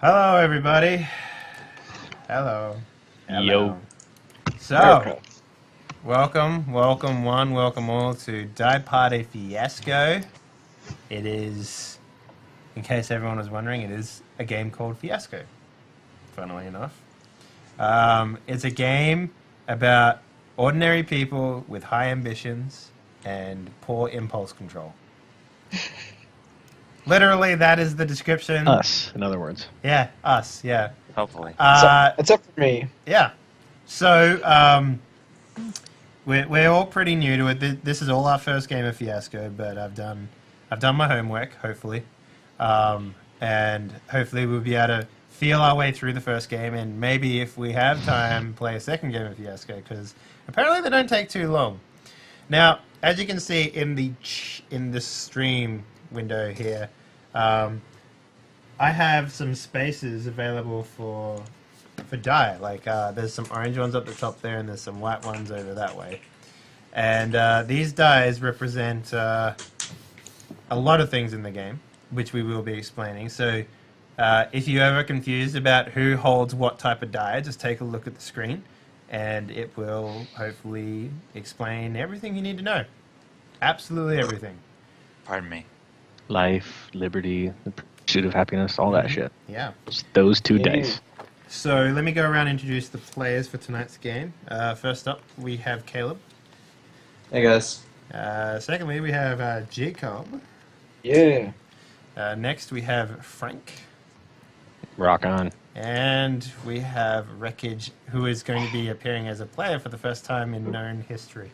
Hello, everybody. Hello. Yo. So, welcome all to Die Party Fiasco. It is, in case everyone was wondering, it is a game called Fiasco, funnily enough. It's a game about ordinary people with high ambitions and poor impulse control. Literally, that is the description. Us, in other words. Yeah, us, yeah. Hopefully. Except for me. Yeah. So, we're all pretty new to it. This is all our first game of Fiasco, but I've done my homework, hopefully. And hopefully we'll be able to feel our way through the first game, and maybe if we have time, play a second game of Fiasco, because apparently they don't take too long. Now, as you can see in the stream window here, I have some spaces available for die. Like there's some orange ones up the top there, and there's some white ones over that way. And these dies represent a lot of things in the game, which we will be explaining. So if you're ever confused about who holds what type of die, just take a look at the screen, and it will hopefully explain everything you need to know. Absolutely everything. Pardon me. Life, liberty, the pursuit of happiness, all that shit. Yeah. Just those two dice. So let me go around and introduce the players for tonight's game. First up, we have Caleb. Hey guys. Secondly, we have Jacob. Yeah. Next, we have Frank. Rock on. And we have Wreckage, who is going to be appearing as a player for the first time in known history.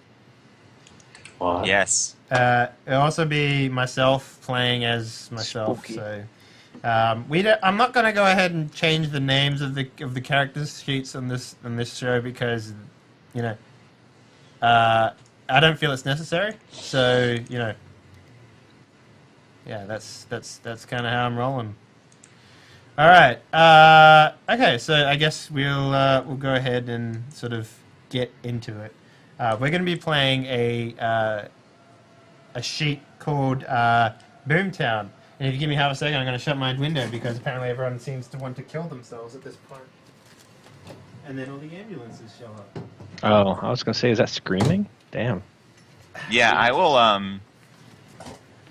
What? Yes. It'll also be myself playing as myself. Spooky. So I'm not going to go ahead and change the names of the characters sheets on this show because I don't feel it's necessary. So yeah, that's kind of how I'm rolling. All right. Okay, so I guess we'll go ahead and sort of get into it. We're going to be playing a sheet called Boomtown. And if you give me half a second, I'm going to shut my window because apparently everyone seems to want to kill themselves at this point. And then all the ambulances show up. Oh, I was going to say, is that screaming? Damn. Yeah, I will. All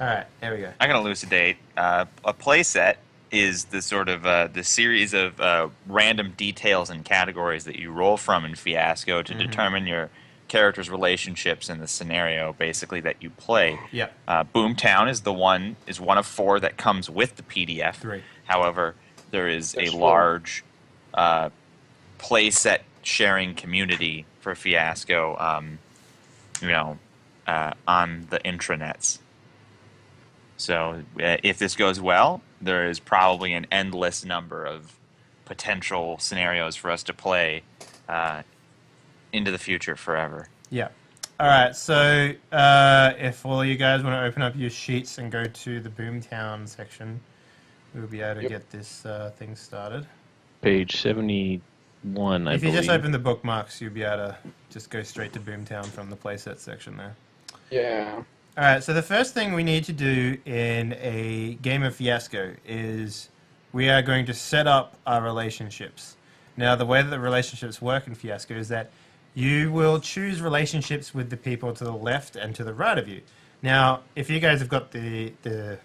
right, there we go. I can elucidate. A playset is the sort of the series of random details and categories that you roll from in Fiasco to determine your characters' relationships in the scenario, basically, that you play. Yeah. Boomtown is one of 4 that comes with the PDF. 3. However, there is That's a true. large playset sharing community for Fiasco. On the intranets. So if this goes well, there is probably an endless number of potential scenarios for us to play into the future forever. Yeah. All right, so if all you guys want to open up your sheets and go to the Boomtown section, we'll be able to get this thing started. Page 71, I If you believe. just open the bookmarks, you'll be able to just go straight to Boomtown from the playset section there. Yeah. All right, so the first thing we need to do in a game of Fiasco is we are going to set up our relationships. Now, the way that the relationships work in Fiasco is that you will choose relationships with the people to the left and to the right of you. Now, if you guys have got the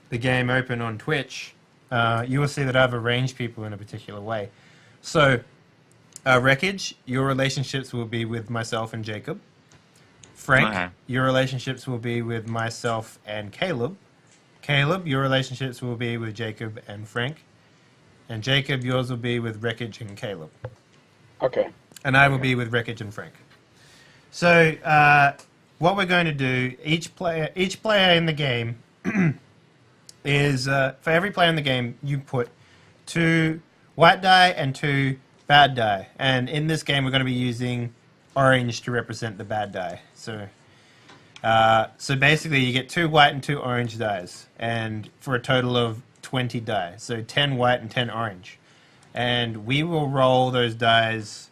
game open on Twitch, you will see that I've arranged people in a particular way. So, Wreckage, your relationships will be with myself and Jacob. Frank, Okay. your relationships will be with myself and Caleb. Caleb, your relationships will be with Jacob and Frank. And Jacob, yours will be with Wreckage and Caleb. Okay. And I will be with Wreckage and Frank. So, what we're going to do, each player in the game is, for every player in the game, you put 2 white die and 2 bad die. And in this game, we're going to be using orange to represent the bad die. So basically, you get 2 white and 2 orange dies, and for a total of 20 die. So 10 white and 10 orange. And we will roll those dies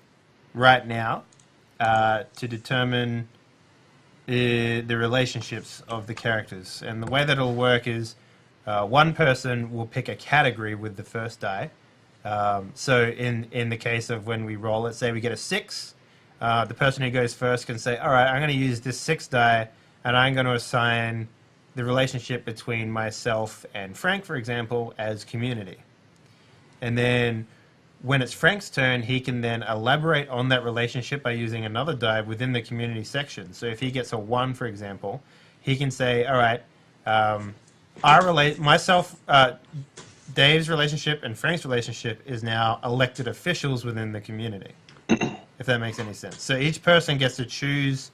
right now to determine the relationships of the characters. And the way that it'll work is one person will pick a category with the first die. So in the case of when we roll, let's say we get a 6, the person who goes first can say, all right, I'm going to use this 6 die, and I'm going to assign the relationship between myself and Frank, for example, as community. And then when it's Frank's turn, he can then elaborate on that relationship by using another die within the community section. So if he gets a 1, for example, he can say, all right, Dave's relationship and Frank's relationship is now elected officials within the community, if that makes any sense. So each person gets to choose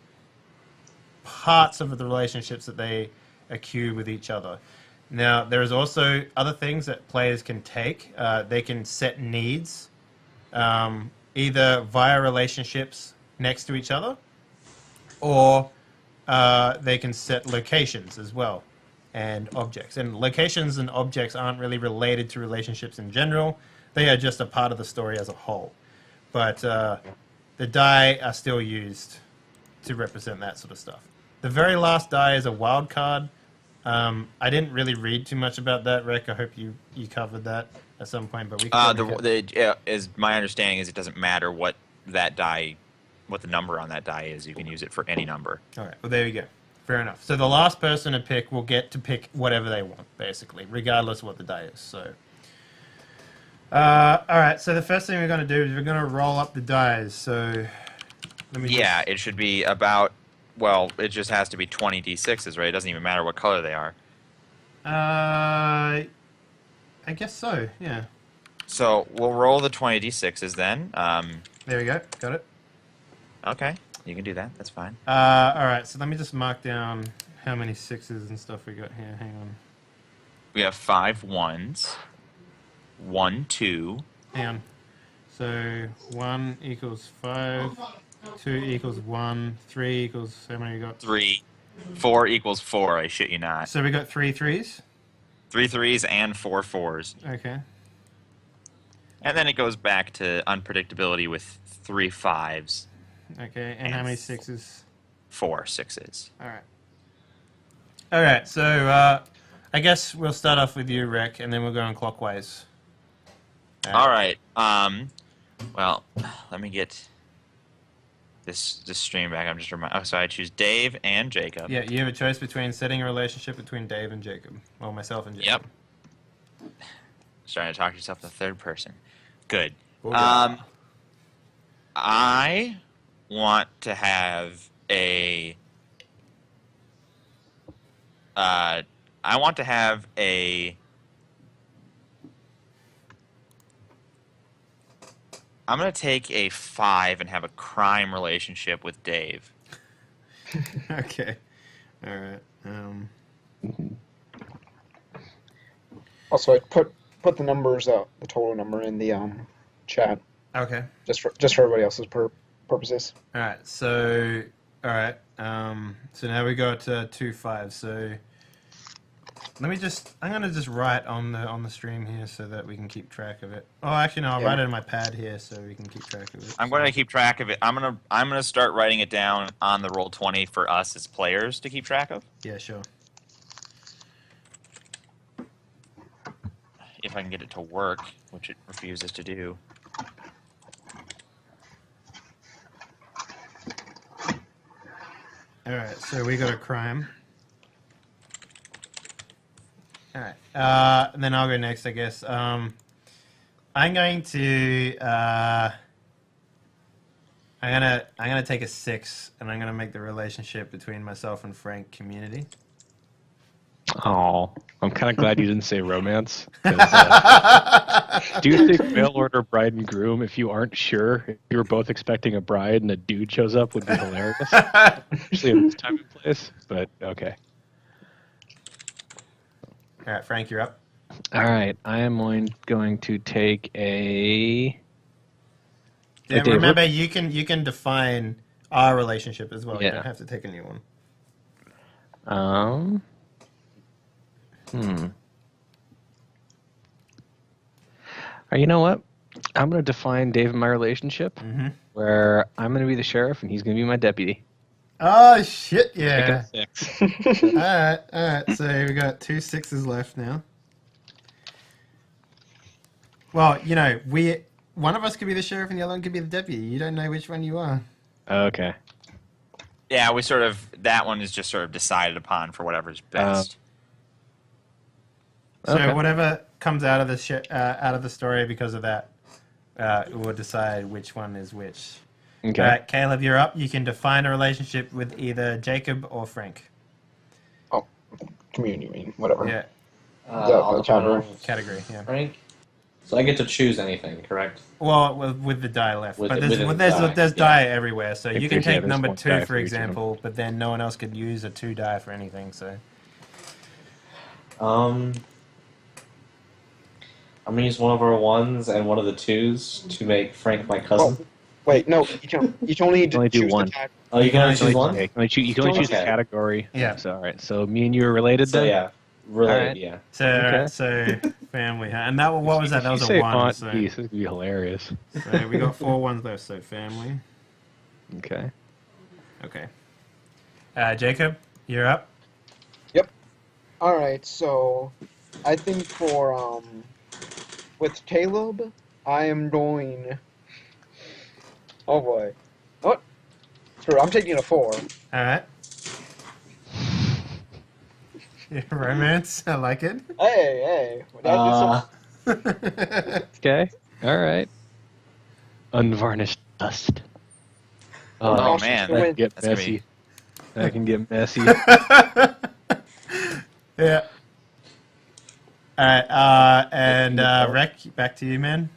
parts of the relationships that they accrue with each other. Now, there is also other things that players can take. They can set needs, either via relationships next to each other, or they can set locations as well, and objects. And locations and objects aren't really related to relationships in general. They are just a part of the story as a whole. But the die are still used to represent that sort of stuff. The very last die is a wild card. I didn't really read too much about that, Rick. I hope you covered that at some point, but we is my understanding is it doesn't matter what that die, what the number on that die is. You can use it for any number. All right. Well, there you go. Fair enough. So the last person to pick will get to pick whatever they want, basically, regardless of what the die is. So, all right. So the first thing we're going to do is we're going to roll up the dice. So, let me. Yeah, it should be about. Well, it just has to be 20 d6s, right? It doesn't even matter what color they are. I guess so. Yeah. So we'll roll the 20 d6s then. There we go. Got it. Okay, you can do that. That's fine. All right. So let me just mark down how many 6s and stuff we got here. Hang on. We have 5 1s, 1 2. Hang on. So 1 equals 5. 2 equals 1. 3 equals how many you got? 3. 4 equals 4. I shit you not. So we got 3 3s. 3 3s and 4 4s. Okay. And then it goes back to unpredictability with 3 5s. Okay. And how many 6s? 4 6s. All right. All right. So I guess we'll start off with you, Rick, and then we'll go on clockwise. All right. Well, let me get this stream back. I'm just reminding. Oh, so I choose Dave and Jacob. Yeah, you have a choice between setting a relationship between Dave and Jacob. Well, myself and Jacob. Yep. Starting to talk to yourself in the third person. Good. Oh, yeah. I want to have a. I'm going to take a 5 and have a crime relationship with Dave. Okay. All right. Also, I put the numbers, the total number in the chat, Okay. just for everybody else's purposes. All right. So, all right. So now we got 2 5s. So I'm gonna just write on the stream here so that we can keep track of it. Oh, actually no, I'll write it on my pad here so we can keep track of it. I'm going to keep track of it. I'm gonna start writing it down on the Roll20 for us as players to keep track of. Yeah, sure. If I can get it to work, which it refuses to do. All right. So we got a crime. All right. And then I'll go next, I guess. I'm going to I'm gonna take a 6, and I'm gonna make the relationship between myself and Frank community. Oh, I'm kind of glad you didn't say romance. 'Cause, do you think mail order bride and groom, if you aren't sure, if you were both expecting a bride and a dude shows up, would be hilarious? Especially in this time and place, but okay. All right, Frank, you're up. All right, I am going to take a... Yeah, Dave, remember, you can define our relationship as well. You Yeah. don't have to take a new one. You know what? I'm going to define Dave and my relationship, Mm-hmm. where I'm going to be the sheriff and he's going to be my deputy. Oh shit! Taking Yeah. a 6. All right, all right. So we got 2 6s left now. Well, one of us could be the sheriff and the other one could be the deputy. You don't know which one you are. Okay. Yeah, we sort of that one is just sort of decided upon for whatever's best. So Okay. whatever comes out of the story because of that, we'll decide which one is which. Okay. All right, Caleb, you're up. You can define a relationship with either Jacob or Frank. Oh, community, you mean? Whatever. Yeah, I'll whichever. category. Yeah. Frank. So I get to choose anything, correct? Well, with the die left, With but the- there's with the die, there's yeah. die everywhere, so If you can there's- yeah, take there's number one 2 die for for each of them. example, but then no one else could use a 2 die for anything. So I'm gonna use one of our 1s and one of the 2s to make Frank my cousin. Oh, wait, no, you can only, Only do choose one. the type. Oh, you can only choose one? Yeah, you can only choose a Okay. category. Yeah. So all right. So me and you are related So then. yeah, related. Alright. Yeah. Okay. so family, huh? And that what was that? That was You a say 1. Aunt So, Geese, this would be hilarious. so we got 4 1s left. So family. Okay. Okay. Jacob, you're up. Alright, so I think for with Caleb, I am going. Oh boy. What? Screw, I'm taking a 4. All right. Yeah, romance. I like it. Hey. Uh, Okay. All right. Unvarnished dust. Oh, She's man. gonna That win. can get That's gonna messy. That can get messy. Yeah. All right. And Rec, back to you, man.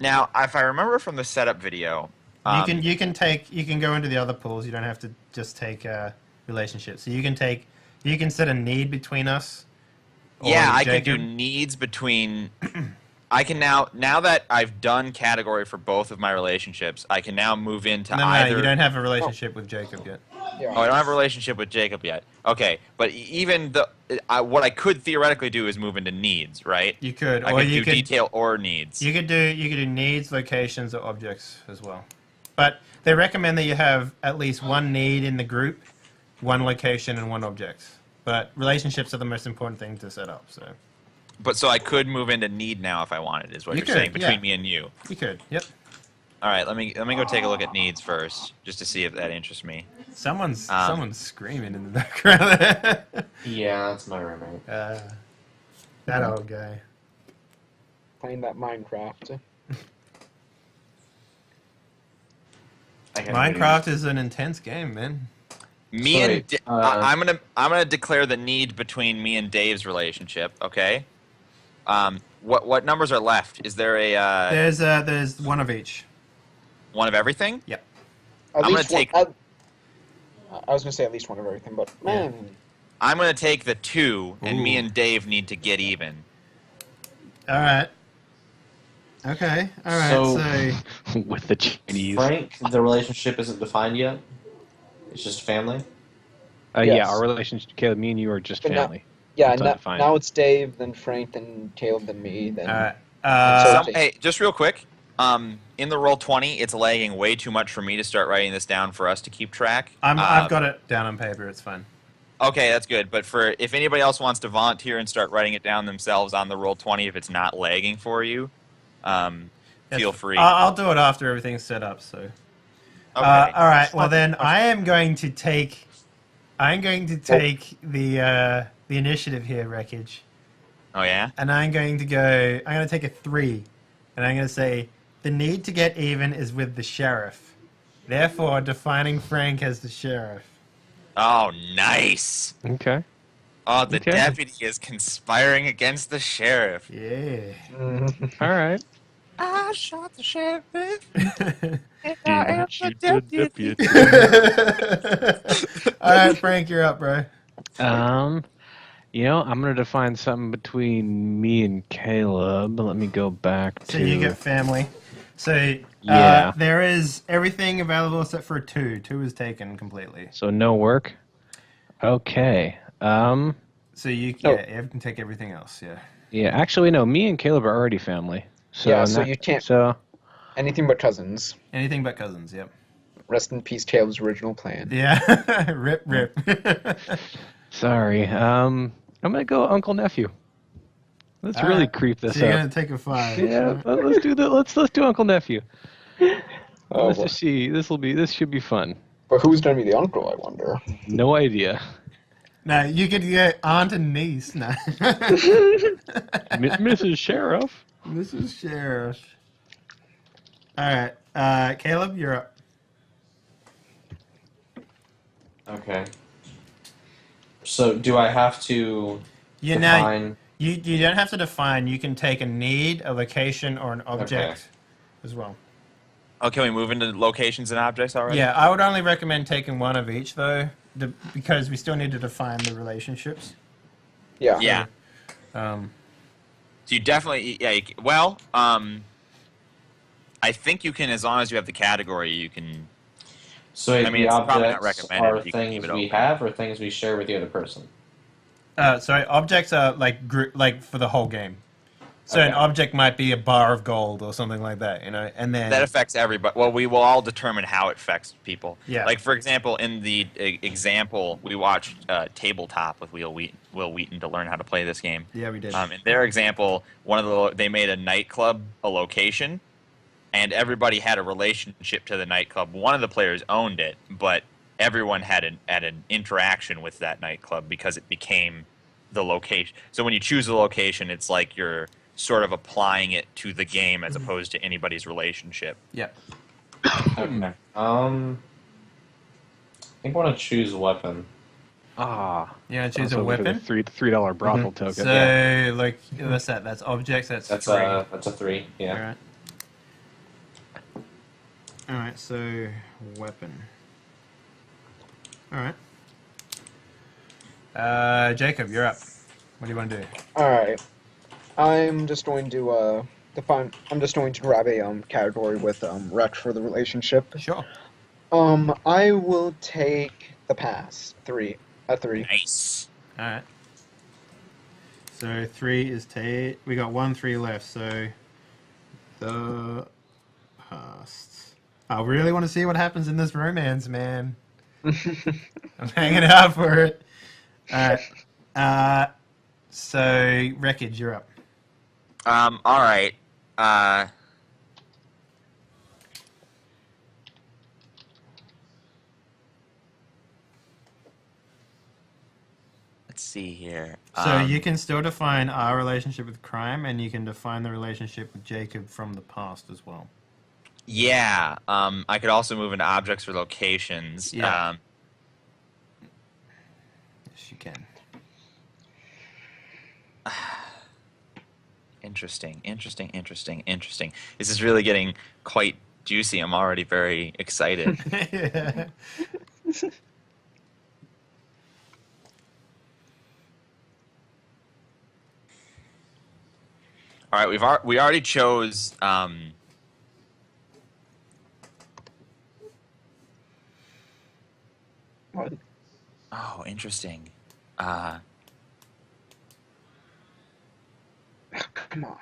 Now, if I remember from the setup video, You can go into the other pools. You don't have to just take relationships. So you can set a need between us. or yeah, I can do Jacob. needs between. I can now that I've done category for both of my relationships, I can now move into No, either. you don't have a relationship with Jacob yet. Yeah. Oh, I don't have a relationship with Jacob yet. Okay, but even what I could theoretically do is move into needs, right? You could, I or could you do could detail or needs. you could do needs, locations, or objects as well. But they recommend that you have at least one need in the group, one location, and one object. But relationships are the most important thing to set up. So But so I could move into need now if I wanted, is what You you're could, saying between yeah. me and you. you could. Yep. All right, let me go take a look at needs first, just to see if that interests me. Someone's screaming in the background. yeah, that's my roommate. That old guy. Playing that Minecraft. I can Minecraft is an intense game, man. Me Sorry, and I'm gonna declare the need between me and Dave's relationship. Okay. What numbers are left? Is there a There's one of each. one of everything? Yep. At I'm least gonna one, I was gonna say at least one of everything, but man, I'm gonna take the 2, and me Ooh. and Dave need to get even. All right. Okay. All right. So, With the Chinese. Frank, the relationship isn't defined yet. It's just family. Yeah, Yes. our relationship, Caleb, me and you are just But now- family. yeah. It's undefined. Now it's Dave, then Frank, then Caleb, then me, then. all right. So- Hey, just real quick. In the roll 20, it's lagging way too much for me to start writing this down for us to keep track. I've got it down on paper. It's fine. Okay, that's good. But for if anybody else wants to volunteer and start writing it down themselves on the roll 20, if it's not lagging for you, feel free. I'll do it after everything's set up. So. Okay. All right. Well, then I am going to take. I'm going to take the initiative here, Wreckage, Oh yeah. and I'm going to go. I'm going to take a 3, and I'm going to say the need to get even is with the sheriff. Therefore, defining Frank as the sheriff. Oh, nice. Okay. Oh, the Okay. deputy is conspiring against the sheriff. Yeah. All right. I shot the sheriff. Didn't you the deputy? All right, Frank, you're up, bro. I'm gonna define something between me and Caleb. Let me go back to. So you get family. So Yeah. there is everything available except for a 2. 2 is taken completely. So no work. Okay. So you Oh. can take everything else. Yeah. Yeah. Actually, no. Me and Caleb are already family. So Yeah, in so that- you can't- So Anything but cousins. Anything but cousins. Yep. Rest in peace, Taylor's original plan. Yeah. Rip, rip. Sorry. I'm gonna go Uncle Nephew. Let's All really right. creep this So you're up. gonna take a 5. Yeah, let's do that. Let's do Uncle Nephew. Oh, Let's boy. just see. This should be fun. But who's gonna be the uncle? I wonder. No idea. No, you could get aunt and niece. No. Mrs. Sheriff. This is Sheriff. All right, Caleb, you're up. Okay. So do I have to You now define? you don't have to define. You can take a need, a location, or an object Okay. as well. Oh, can we move into locations and objects already? Yeah, I would only recommend taking one of each though, because we still need to define the relationships. Yeah. Yeah. Um, So you definitely, yeah. I think you can, as long as you have the category, you can. So I mean, the it's probably not objects recommended, are but you can keep things it we open. have or things we share with the other person. sorry, objects are like for the whole game. So an Okay. object might be a bar of gold or something like that, you know, and then That affects everybody. Well, we will all determine how it affects people. Yeah. Like, for example, in the example, we watched Tabletop with Will Wheaton to learn how to play this game. yeah, we did. In their example, they made a nightclub a location, and everybody had a relationship to the nightclub. One of the players owned it, but everyone had an interaction with that nightclub because it became the location. So when you choose a location, it's like you're sort of applying it to the game as opposed to anybody's relationship. Yeah. Okay. I think I want to choose weapon. Ah. You want to choose Also a for the weapon? $3 brothel token. So, like, what's that? That's objects. That's That's 3. that's a 3. Yeah. All right. All right. So, weapon. All right. Jacob, you're up. What do you want to do? All right. I'm just going to define. I'm just going to grab a category with rec for the relationship. Sure. I will take the pass. 3. A 3. Nice. All right. So 3 is we got 1 3 left. So the past. I really want to see what happens in this romance, man. I'm hanging out for it. All right. So wreckage, you're up. All right. Let's see here. So you can still define our relationship with crime, and you can define the relationship with Jacob from the past as well. Yeah. I could also move into objects or locations. Yeah. Yes, you can. Interesting. This is really getting quite juicy. I'm already very excited. Yeah. All right, we already chose. What? Oh, interesting. Come on.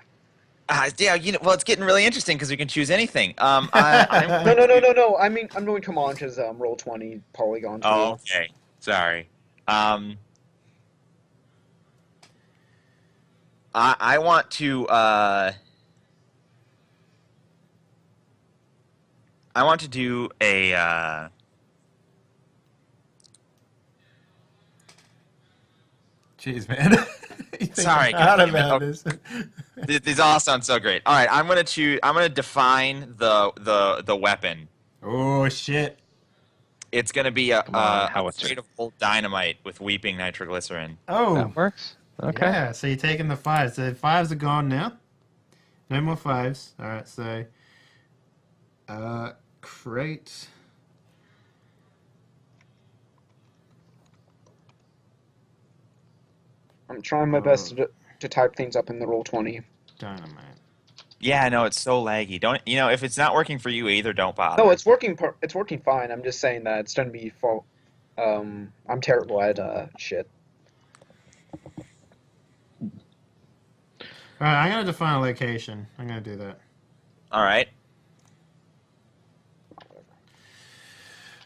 Yeah, well, it's getting really interesting because we can choose anything. I'm No. I mean, I'm doing Comanche's roll 20 polygon. Oh, okay. Sorry. I want to. I want to do a. Jeez, man. You think Sorry, hard can- about this. These all sound so great. All right, I'm gonna choose. I'm gonna define the weapon. Oh shit! It's gonna be a howitzer. crate of old dynamite with weeping nitroglycerin. Oh, That works. Okay. yeah. So you're taking the 5s. So 5s are gone now. No more 5s. All right. So, crate. I'm trying my best to type things up in the roll 20. Dynamite. Yeah, I know it's so laggy. Don't if it's not working for you either, don't bother. No, it's working. It's working fine. I'm just saying that it's going to be full. I'm terrible at shit. All right. I'm gonna define a location. I'm gonna do that. All right.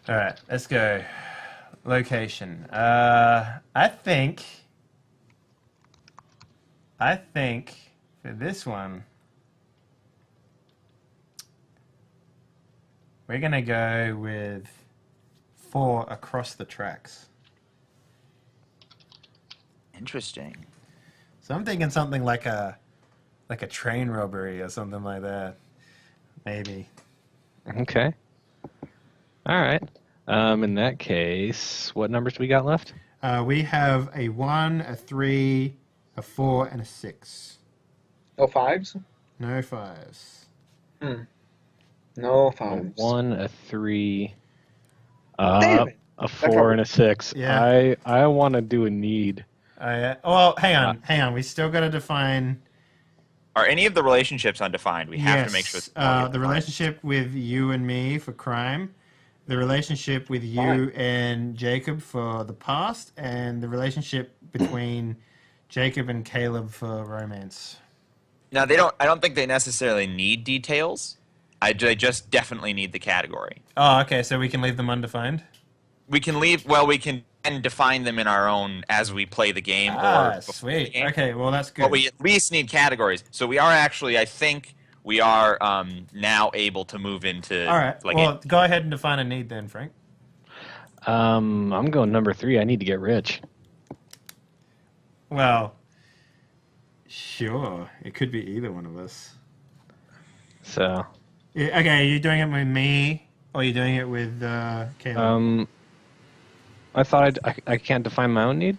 All right, let's go. Location. I think for this one, we're gonna go with 4 across the tracks. Interesting. So I'm thinking something like a train robbery or something like that. Maybe. Okay. All right. In that case, what numbers do we got left? We have a 1, a 3, a 4, and a 6. No fives? No 5s. No A fives. 1, a 3, Damn it. a 4, and a 6. Yeah. I want to do a need. Well, hang on. We still got to define. Are any of the relationships undefined? We have to make sure. The relationship with you and me for crime, the relationship with you and Jacob for the past, and the relationship between Jacob and Caleb for romance. Now they don't. I don't think they necessarily need details. They just definitely need the category. Oh, okay. So we can leave them undefined. We can leave. Well, we can and define them in our own as we play the game. Or before sweet. the game. Okay, well that's good. But we at least need categories. So we are actually. I think we are now able to move into. All right. Well, go ahead and define a need then, Frank. I'm going number 3. I need to get rich. Well, sure. It could be either one of us. So. Yeah, okay, are you doing it with me, or are you doing it with Caleb? I thought I can't define my own need.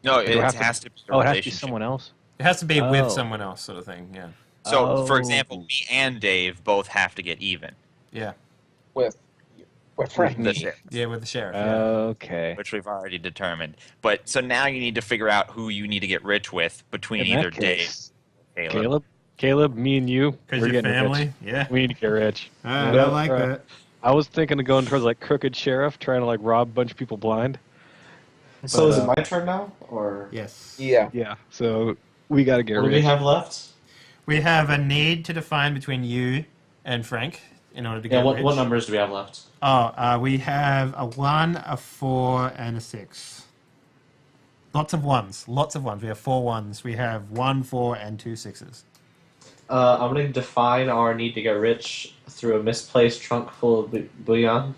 No, it has to be. Oh, it has to be someone else. It has to be with someone else, sort of thing. Yeah. So, for example, me and Dave both have to get even. Yeah. With Frank. Yeah, with the sheriff. Okay. Which we've already determined. But so now you need to figure out who you need to get rich with between In either that case, Dave, Caleb. Caleb, me and you. Because we're your getting family. rich. Yeah. We need to get rich. I like that. I was thinking of going towards like crooked sheriff, trying to like rob a bunch of people blind. So is it my turn now, or Yes. Yeah. Yeah. So we got to get what do rich. we have left? We have a need to define between you and Frank in order to Yeah. get rich. What numbers do we have left? We have a 1, a 4, and a 6. Lots of ones. We have 4 ones. We have 1, 4, and 2 6s. I'm going to define our need to get rich through a misplaced trunk full of bullion.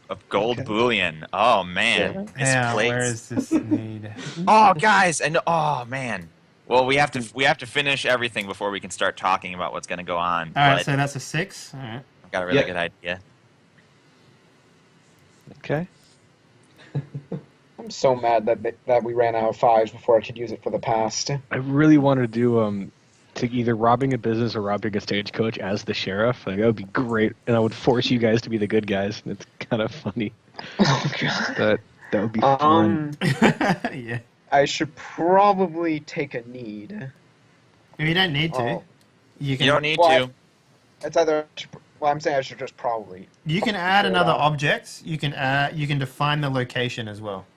Of gold bullion. Oh man, Yeah, misplaced. where is this need? Oh guys, and oh man. Well, we have to finish everything before we can start talking about what's going to go on. All right, but so that's a 6. All right. I've got a really good idea. Okay. I'm so mad that we ran out of fives before I could use it for the past. I really want to do to either robbing a business or robbing a stagecoach as the sheriff. Like that would be great, and I would force you guys to be the good guys. And it's kind of funny. Oh god. That would be fun. Yeah. I should probably take a need. You don't need to. Oh. You don't need Well, to. It's either. Well, I'm saying I should just probably. You can add another object. You can define the location as well.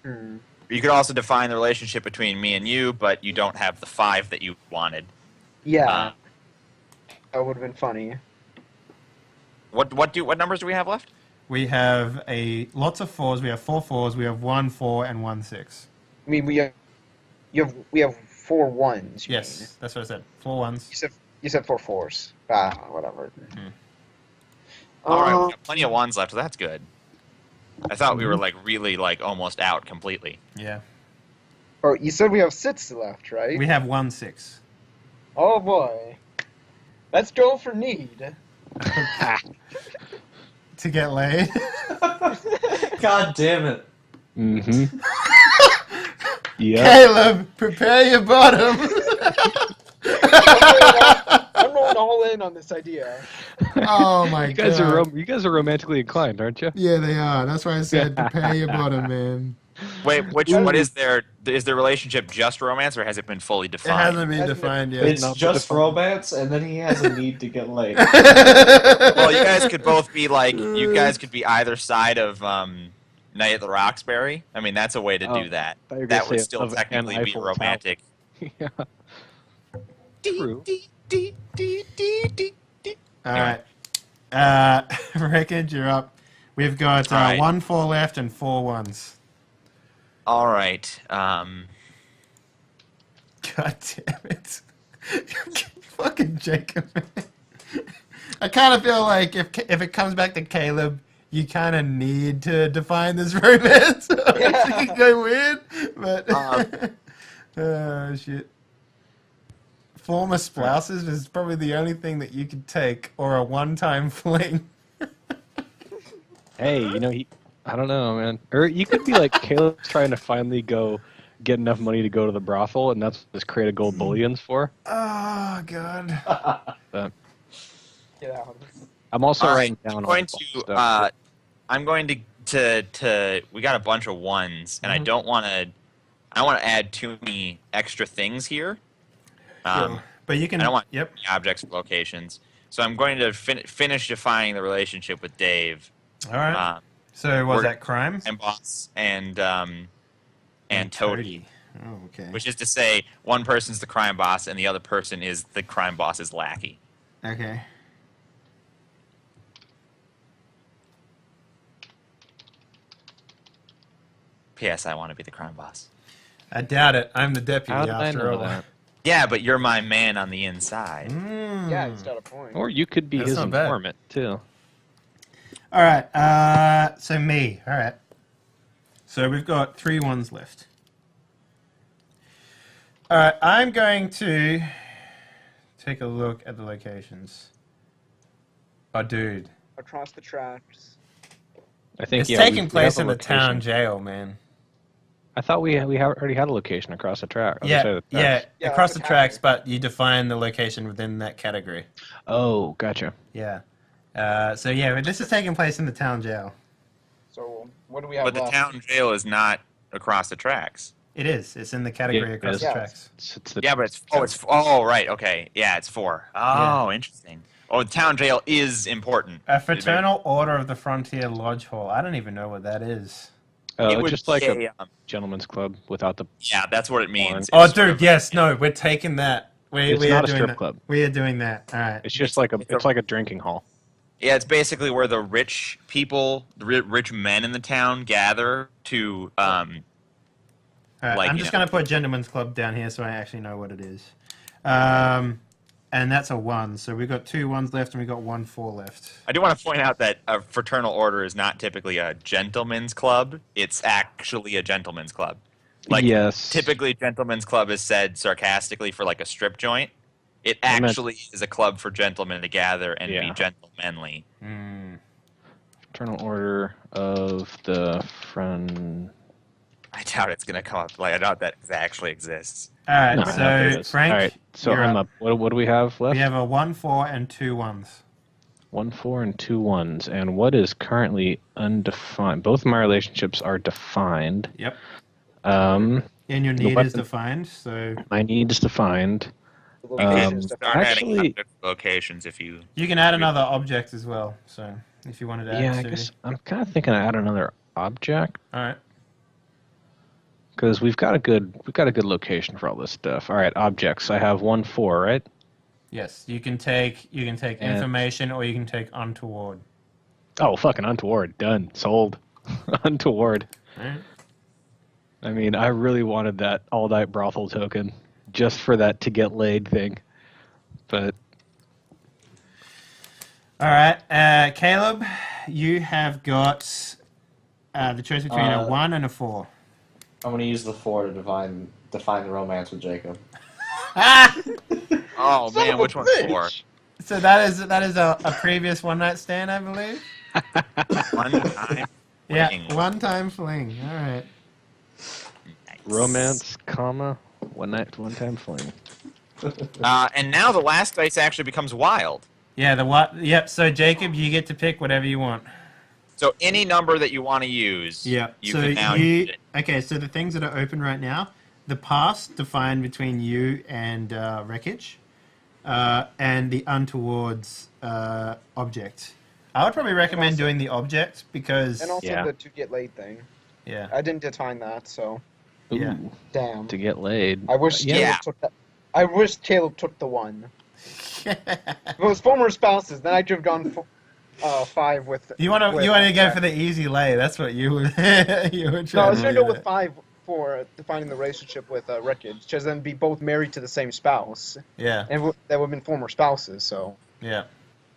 You could also define the relationship between me and you, but you don't have the 5 that you wanted. Yeah. That would have been funny. What numbers do we have left? We have lots of 4s. We have 4 4s. We have 1 4 and 1 6. I mean, we have 4 ones. You mean. Yes, that's what I said. 4 1s. You said 4 4s. Whatever. All right, we got plenty of 1s left, so that's good. I thought we were really almost out completely. Yeah. Oh, you said we have 6 left, right? We have 1 6. Oh boy. Let's go for need. To get laid. God damn it! Mm-hmm. Yeah. Caleb, prepare your bottom. I'm going all in on this idea. Oh my You guys god. you guys are romantically inclined, aren't you? Yeah, they are. That's why I said prepare your bottom, man. Wait, what is there? Is the relationship just romance, or has it been fully It defined? hasn't been defined yet. It's not just the- romance, and then he has a need to get laid. Well, you guys could both be you guys could be either side of Night at the Roxbury. I mean, that's a way to Oh, do that. thought you were gonna That would say still of an technically be Eiffel Tower. romantic. Yeah. True. All right. Rickard, you're up. We've got All right. 1 4 left and 4 ones. All right. God damn it. Fucking Jacob, man. I kind of feel like if it comes back to Caleb, you kind of need to define this romance. It could go weird, but... oh, shit. Former spouses is probably the only thing that you could take, or a one-time fling. Hey, I don't know, man. Or you could be like Caleb's trying to finally go get enough money to go to the brothel, and that's what this crate of gold bullions for. Oh, God. But Get out. I'm also All writing right, down I'm all going the to. stuff. I'm going to. We got a bunch of ones, and I don't want to. I want to add too many extra things here. Yeah. But you can... I don't want Yep. objects or locations. So I'm going to finish defining the relationship with Dave. All right. So was we're- that crime? And Boss and Toady. Oh, okay. Which is to say, one person's the crime boss and the other person is the crime boss's lackey. Okay. P.S. I want to be the crime boss. I doubt it. I'm the deputy How did I after know all. that? Yeah, but you're my man on the inside. Yeah, he's got a point. Or you could be That's his not bad. informant too. All right. So me. All right. So we've got 3 ones left. All right. I'm going to take a look at the locations. Oh, dude. Across the tracks. I think It's yeah, taking we place have in a the town location. jail, man. I thought we already had a location across the track. other side Yeah, of the tracks. Yeah, across that's the a tracks, category. but you define the location within that category. Oh, gotcha. Yeah. So yeah, but this is taking place in the town jail. So what do we have But the left? town jail is not across the tracks. It is. It's in the category Yeah, across it the is. tracks. It's the, Yeah, but it's right, okay. Yeah, it's 4. Oh, interesting. Oh, the town jail is important. A Fraternal Order of the Frontier Lodge Hall. I don't even know what that is. It would just like be a gentleman's club without the. yeah, that's what it means. Oh, It's sort dude, of- yes, no, we're taking that. It's we not are a doing strip that. club. We are doing that. All right. It's just like it's it's like a drinking hall. Yeah, it's basically where the rich people, the rich men in the town gather to All right, like, I'm you just know. going to put Gentleman's Club down here so I actually know what it is. And that's a 1. So we've got 2 ones left and we've got 1 4 left. I do want to point out that a fraternal order is not typically a gentleman's club. It's actually a gentleman's club. Like, yes. typically, gentleman's club is said sarcastically for like a strip joint. It I meant- actually is a club for gentlemen to gather and Yeah. be gentlemanly. Fraternal Order of the Friend. I doubt it's gonna come up. Like, I doubt that actually exists. All right, No, there it so is. Frank, All right, so you're I'm up. What do we have left? We have a 1 4 and 2 ones. 1 4 and 2 1s, and what is currently undefined? Both of my relationships are defined. Yep. Um, And your The need is weapon- defined, so my need is defined. The location's Start defined. adding actually- other locations if you. you can add another object as well. So if you wanted to add Yeah, I 2. guess I'm kind of thinking I add another object All right. because we've got a good location for all this stuff. All right, objects. I have 1 4, right? Yes, you can take And- information or you can take untoward. Oh, fucking untoward. Done. Sold. Untoward. All right. I mean, I really wanted that all-night brothel token just for that to get laid thing. But All right, Caleb, you have got the choice between a 1 and a 4. I'm gonna use the 4 to define the romance with Jacob. Oh Son man, of a which one's bitch. 4? So that is a previous one night stand, I believe. One time. Yeah, Fling. one time fling. All right. Nice. romance, comma, one time fling. And now the last dice actually becomes wild. Yeah, the what? Yep. So Jacob, you get to pick whatever you want. So any number that you want to use, Yeah. you so can now use it. okay. So the things that are open right now, the pass defined between you and wreckage, and the untowards object. I would probably recommend doing the object because And also Yeah. the to get laid thing. yeah. I didn't define that, so Yeah. Ooh, damn. to get laid. I wish Yeah. Caleb took that. I wish Caleb took the 1. If it was former spouses, then I'd have gone 5 with. You want with, to go Jack. for the easy lay. That's what you were you were trying No, I was to gonna do go with there. 5 for defining the relationship with Wreckage, because then be both married to the same spouse, Yeah, and that would have been former spouses. So yeah.